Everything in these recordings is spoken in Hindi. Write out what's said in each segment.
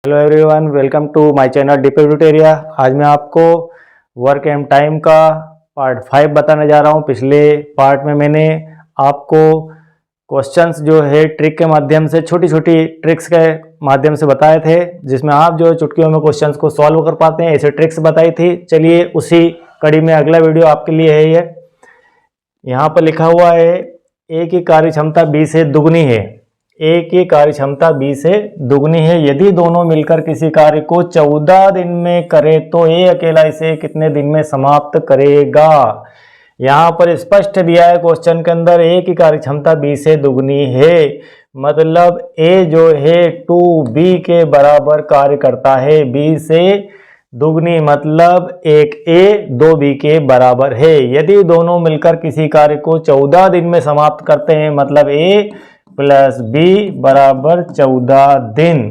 Hello everyone, welcome to my channel DP tutorial. आज मैं आपको वर्क एंड टाइम का पार्ट 5 बताने जा रहा हूं। पिछले पार्ट में मैंने आपको क्वेश्चंस जो है ट्रिक के माध्यम से, छोटी छोटी ट्रिक्स के माध्यम से बताए थे, जिसमें आप जो है चुटकियों में क्वेश्चंस को सॉल्व कर पाते हैं, ऐसे ट्रिक्स बताई थी। चलिए उसी कड़ी में अगला वीडियो आपके लिए है। ये यहाँ पर लिखा हुआ है ए की कार्य क्षमता बी से दुगनी है। ए की कार्य क्षमता बी से दुगनी है। यदि दोनों मिलकर किसी कार्य को 14 दिन में करे तो ए अकेला इसे कितने दिन में समाप्त करेगा। यहाँ पर स्पष्ट दिया है क्वेश्चन के अंदर, ए की कार्य क्षमता बी से दुगनी है, मतलब ए जो है 2b के बराबर कार्य करता है। बी से दुगनी मतलब 1a 2b के बराबर है। यदि दोनों मिलकर किसी कार्य को 14 दिन में समाप्त करते हैं, मतलब a प्लस बी बराबर 14 दिन,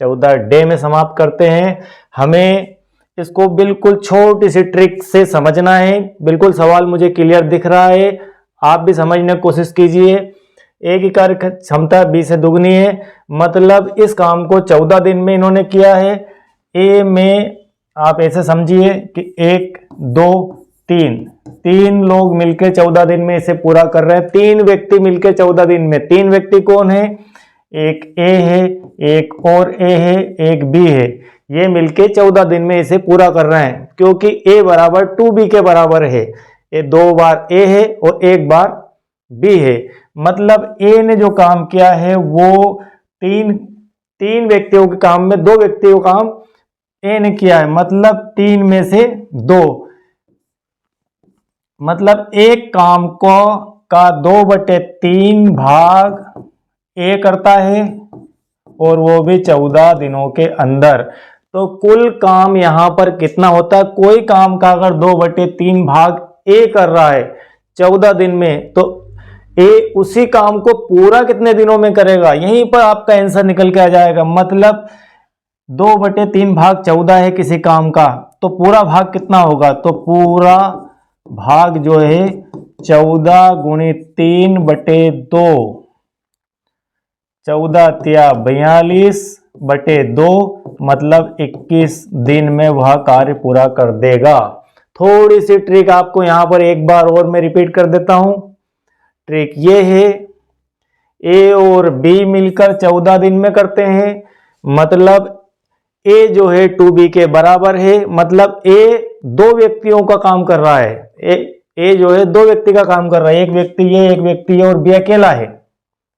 14 डे में समाप्त करते हैं। हमें इसको बिल्कुल छोटी सी ट्रिक से समझना है। बिल्कुल सवाल मुझे क्लियर दिख रहा है, आप भी समझने की कोशिश कीजिए। ए की कार्य क्षमता बी से दुगनी है, मतलब इस काम को 14 दिन में इन्होंने किया है। ए में आप ऐसे समझिए कि 1 2 तीन लोग मिलकर 14 दिन में इसे पूरा कर रहे हैं। 3 व्यक्ति मिलकर 14 दिन में, 3 व्यक्ति कौन है? एक ए है, एक और ए है, एक बी है। ये मिलके 14 दिन में इसे पूरा कर रहे हैं, क्योंकि ए बराबर 2b के बराबर है। ये 2 बार ए है और 1 बार बी है, मतलब ए ने जो काम किया है वो तीन व्यक्तियों के काम में 2 व्यक्तियों का काम ए ने किया है, मतलब 3 में से 2, मतलब एक काम को का 2/3 भाग ए करता है, और वो भी 14 दिनों के अंदर। तो कुल काम यहां पर कितना होता है? कोई काम का अगर 2/3 भाग ए कर रहा है 14 दिन में, तो ए उसी काम को पूरा कितने दिनों में करेगा? यहीं पर आपका आंसर निकल के आ जाएगा। मतलब 2/3 भाग 14 है किसी काम का, तो पूरा भाग कितना होगा? तो पूरा भाग जो है 14 गुणित 3/2, 14 तिया 42/2, मतलब 21 दिन में वह कार्य पूरा कर देगा। थोड़ी सी ट्रिक आपको यहां पर एक बार और मैं रिपीट कर देता हूं। ट्रिक ये है, ए और बी मिलकर 14 दिन में करते हैं, मतलब ए जो है 2b के बराबर है, मतलब ए 2 व्यक्तियों का काम कर रहा है। ए जो है 2 व्यक्ति का काम कर रहा है, एक व्यक्ति ये, एक व्यक्ति ये, और बी अकेला है।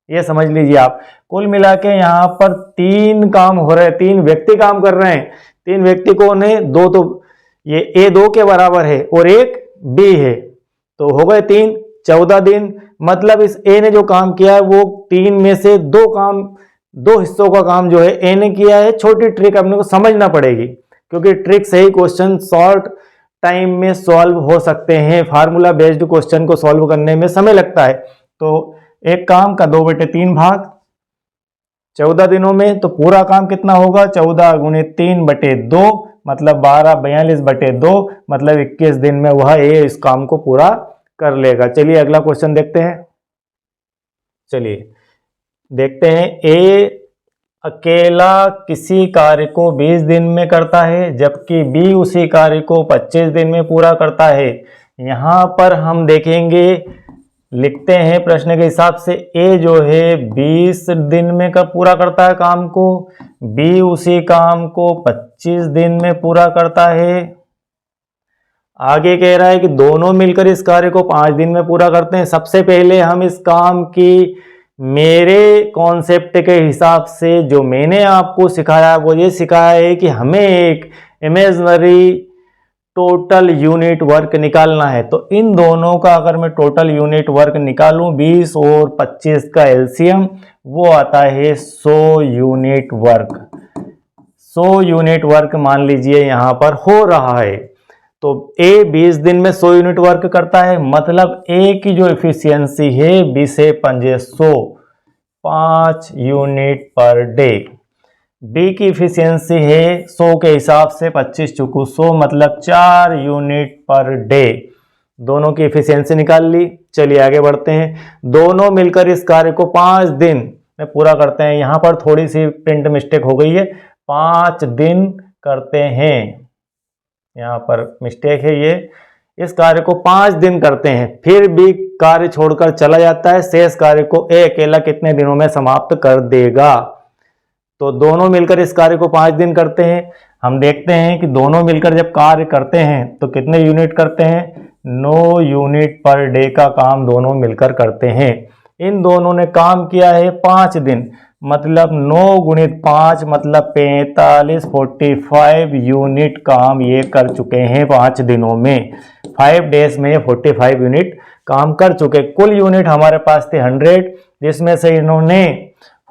ये समझ लीजिए आप। कुल मिला के यहाँ पर 3 काम हो रहे हैं, 3 व्यक्ति काम कर रहे हैं। 3 व्यक्ति कौन है? 2 तो ये ए 2 के बराबर है और एक बी है, तो हो गए 3, 14 दिन। मतलब इस ए ने जो काम किया है वो 3 में से 2 हिस्सों का काम जो है ए ने किया है। छोटी ट्रिक अपने को समझना पड़ेगी, क्योंकि ट्रिक से ही क्वेश्चन शॉर्ट टाइम में सॉल्व हो सकते हैं। फार्मूला बेस्ड क्वेश्चन को सॉल्व करने में समय लगता है, तो एक काम का 2/3 भाग 14 दिनों में, तो पूरा काम कितना होगा? 14 गुणित 3/2, मतलब 42 मतलब 21 दिन में वह ए इस काम को पूरा कर लेगा। चलिए अगला क्वेश्चन देखते हैं। चलिए देखते हैं, ए अकेला किसी कार्य को 20 दिन में करता है, जबकि बी उसी कार्य को 25 दिन में पूरा करता है। यहां पर हम देखेंगे, लिखते हैं प्रश्न के हिसाब से, ए जो है 20 दिन में पूरा करता है काम को, बी उसी काम को 25 दिन में पूरा करता है। आगे कह रहा है कि दोनों मिलकर इस कार्य को 5 दिन में पूरा करते हैं। सबसे पहले हम इस काम की मेरे कॉन्सेप्ट के हिसाब से जो मैंने आपको सिखाया वो ये सिखाया है कि हमें एक इमेजिनरी टोटल यूनिट वर्क निकालना है। तो इन दोनों का अगर मैं टोटल यूनिट वर्क निकालूं, 20 और 25 का एलसीएम, वो आता है 100 यूनिट वर्क। 100 यूनिट वर्क मान लीजिए यहां पर हो रहा है। तो ए 20 दिन में 100 यूनिट वर्क करता है, मतलब ए की जो एफिशिएंसी है 20 से 500, 5 यूनिट पर डे। बी की एफिशिएंसी है 100 के हिसाब से 25 चुकू 100, मतलब 4 यूनिट पर डे। दोनों की एफिशिएंसी निकाल ली। चलिए आगे बढ़ते हैं। दोनों मिलकर इस कार्य को 5 दिन में पूरा करते हैं। यहाँ पर थोड़ी सी प्रिंट मिस्टेक हो गई है, 5 दिन करते हैं। यहाँ पर मिस्टेक है ये, इस कार्य को 5 दिन करते हैं, फिर भी कार्य छोड़कर चला जाता है, शेष कार्य को ए अकेला कितने दिनों में समाप्त कर देगा। तो दोनों मिलकर इस कार्य को 5 दिन करते हैं। हम देखते हैं कि दोनों मिलकर जब कार्य करते हैं तो कितने यूनिट करते हैं, 9 यूनिट पर डे का काम दोनों मिलकर करते हैं। इन दोनों ने काम किया है 5 दिन, मतलब 9 गुणित 5 मतलब 45, 45 यूनिट काम ये कर चुके हैं 5 दिनों में। 5 डेज में 45 यूनिट काम कर चुके। कुल यूनिट हमारे पास थे 100, जिसमें से इन्होंने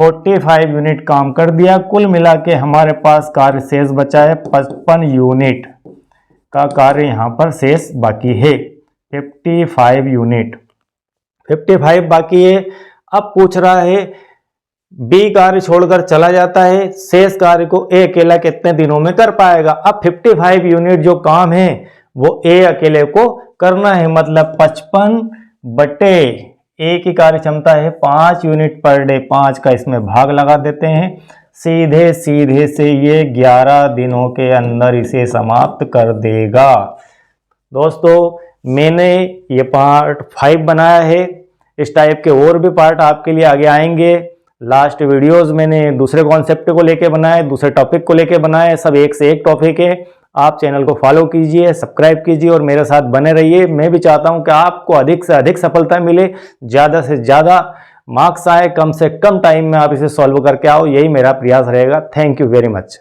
45 यूनिट काम कर दिया। कुल मिला के हमारे पास कार्य शेष बचा है 55 यूनिट का कार्य यहाँ पर शेष बाकी है। 55 यूनिट, 55 बाकी है। अब पूछ रहा है बी कार्य छोड़कर चला जाता है, शेष कार्य को ए अकेला कितने दिनों में कर पाएगा। अब 55 यूनिट जो काम है वो ए अकेले को करना है, मतलब 55 बटे ए की कार्य क्षमता है 5 यूनिट पर डे, 5 का इसमें भाग लगा देते हैं। सीधे सीधे से ये 11 दिनों के अंदर इसे समाप्त कर देगा। दोस्तों मैंने ये पार्ट 5 बनाया है, इस टाइप के और भी पार्ट आपके लिए आगे आएंगे। लास्ट वीडियोस मैंने दूसरे कॉन्सेप्ट को लेके बनाए, दूसरे टॉपिक को लेके बनाए, सब एक से एक टॉपिक है। आप चैनल को फॉलो कीजिए, सब्सक्राइब कीजिए और मेरे साथ बने रहिए। मैं भी चाहता हूं कि आपको अधिक से अधिक सफलता मिले, ज़्यादा से ज़्यादा मार्क्स आए, कम से कम टाइम में आप इसे सॉल्व करके आओ, यही मेरा प्रयास रहेगा। Thank you very much.